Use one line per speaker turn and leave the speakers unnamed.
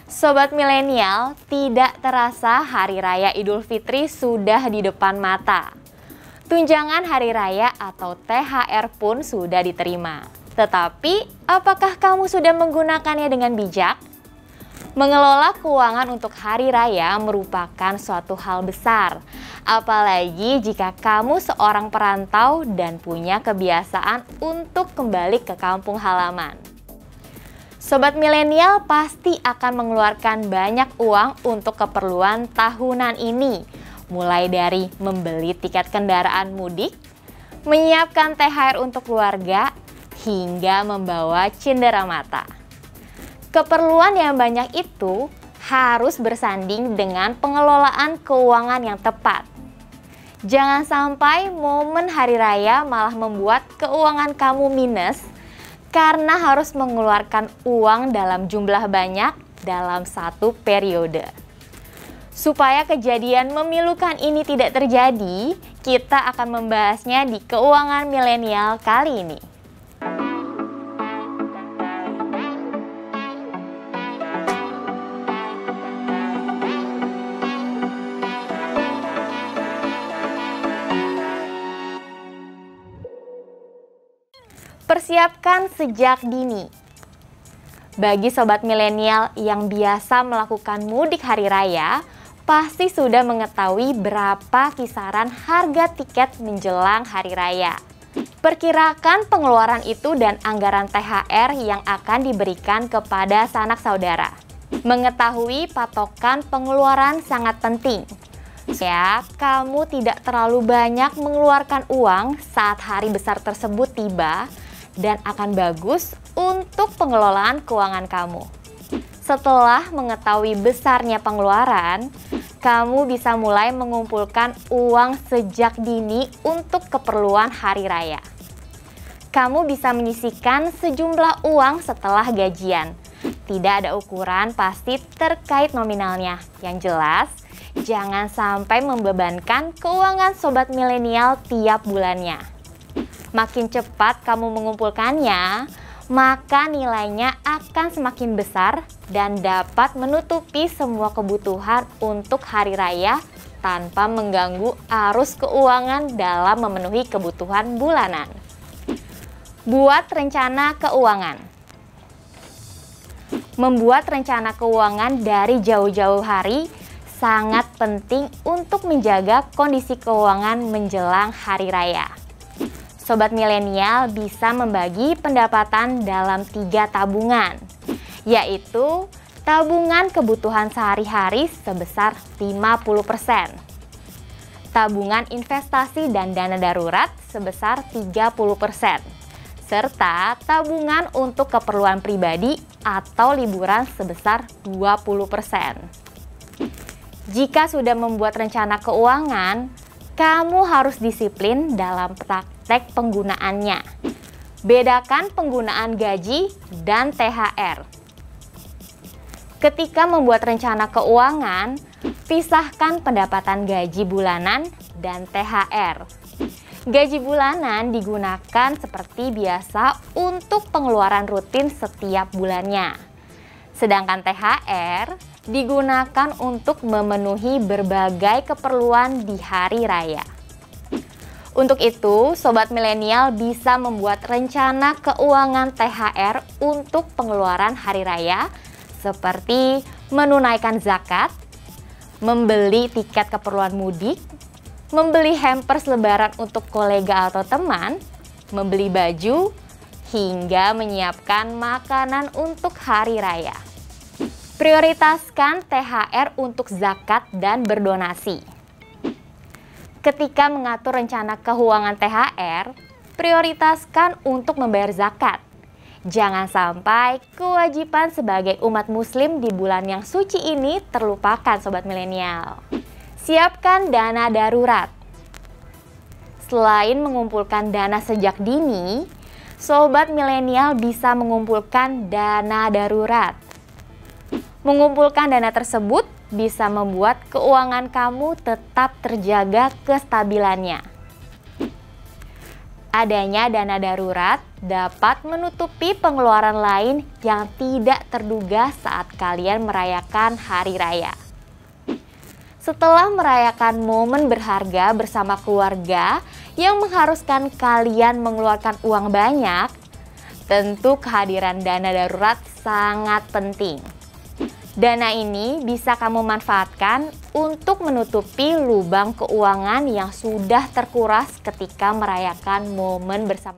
Sobat milenial, tidak terasa Hari Raya Idul Fitri sudah di depan mata. Tunjangan Hari Raya atau THR pun sudah diterima. Tetapi, apakah kamu sudah menggunakannya dengan bijak? Mengelola keuangan untuk Hari Raya merupakan suatu hal besar. Apalagi jika kamu seorang perantau dan punya kebiasaan untuk kembali ke kampung halaman. Sobat milenial pasti akan mengeluarkan banyak uang untuk keperluan tahunan ini. Mulai dari membeli tiket kendaraan mudik, menyiapkan THR untuk keluarga, hingga membawa cindera mata. Keperluan yang banyak itu harus bersanding dengan pengelolaan keuangan yang tepat. Jangan sampai momen hari raya malah membuat keuangan kamu minus karena harus mengeluarkan uang dalam jumlah banyak dalam satu periode. Supaya kejadian memilukan ini tidak terjadi, kita akan membahasnya di Keuangan Milenial kali ini. Persiapkan sejak dini. Bagi sobat milenial yang biasa melakukan mudik hari raya, pasti sudah mengetahui berapa kisaran harga tiket menjelang hari raya. Perkirakan pengeluaran itu dan anggaran THR yang akan diberikan kepada sanak saudara. Mengetahui patokan pengeluaran sangat penting. Ya, kamu tidak terlalu banyak mengeluarkan uang saat hari besar tersebut tiba, dan akan bagus untuk pengelolaan keuangan kamu. Setelah mengetahui besarnya pengeluaran, kamu bisa mulai mengumpulkan uang sejak dini untuk keperluan hari raya. Kamu bisa menyisihkan sejumlah uang setelah gajian. Tidak ada ukuran pasti terkait nominalnya. Yang jelas, jangan sampai membebankan keuangan sobat milenial tiap bulannya. Makin cepat kamu mengumpulkannya, maka nilainya akan semakin besar dan dapat menutupi semua kebutuhan untuk hari raya tanpa mengganggu arus keuangan dalam memenuhi kebutuhan bulanan. Buat rencana keuangan. Membuat rencana keuangan dari jauh-jauh hari sangat penting untuk menjaga kondisi keuangan menjelang hari raya. Sobat milenial bisa membagi pendapatan dalam 3 tabungan, yaitu tabungan kebutuhan sehari-hari sebesar 50%, tabungan investasi dan dana darurat sebesar 30%, serta tabungan untuk keperluan pribadi atau liburan sebesar 20%. Jika sudah membuat rencana keuangan, kamu harus disiplin dalam praktek penggunaannya. Bedakan penggunaan gaji dan THR. Ketika membuat rencana keuangan, pisahkan pendapatan gaji bulanan dan THR. Gaji bulanan digunakan seperti biasa untuk pengeluaran rutin setiap bulannya. Sedangkan THR digunakan untuk memenuhi berbagai keperluan di hari raya. Untuk itu, sobat milenial bisa membuat rencana keuangan THR untuk pengeluaran hari raya seperti menunaikan zakat, membeli tiket keperluan mudik, membeli hampers lebaran untuk kolega atau teman, membeli baju, hingga menyiapkan makanan untuk hari raya. Prioritaskan THR untuk zakat dan berdonasi. Ketika mengatur rencana keuangan THR, prioritaskan untuk membayar zakat. Jangan sampai kewajiban sebagai umat muslim di bulan yang suci ini terlupakan sobat milenial. Siapkan dana darurat. Selain mengumpulkan dana sejak dini, sobat milenial bisa mengumpulkan dana darurat. Mengumpulkan dana tersebut bisa membuat keuangan kamu tetap terjaga kestabilannya. Adanya dana darurat dapat menutupi pengeluaran lain yang tidak terduga saat kalian merayakan hari raya. Setelah merayakan momen berharga bersama keluarga yang mengharuskan kalian mengeluarkan uang banyak, tentu kehadiran dana darurat sangat penting. Dana ini bisa kamu manfaatkan untuk menutupi lubang keuangan yang sudah terkuras ketika merayakan momen bersama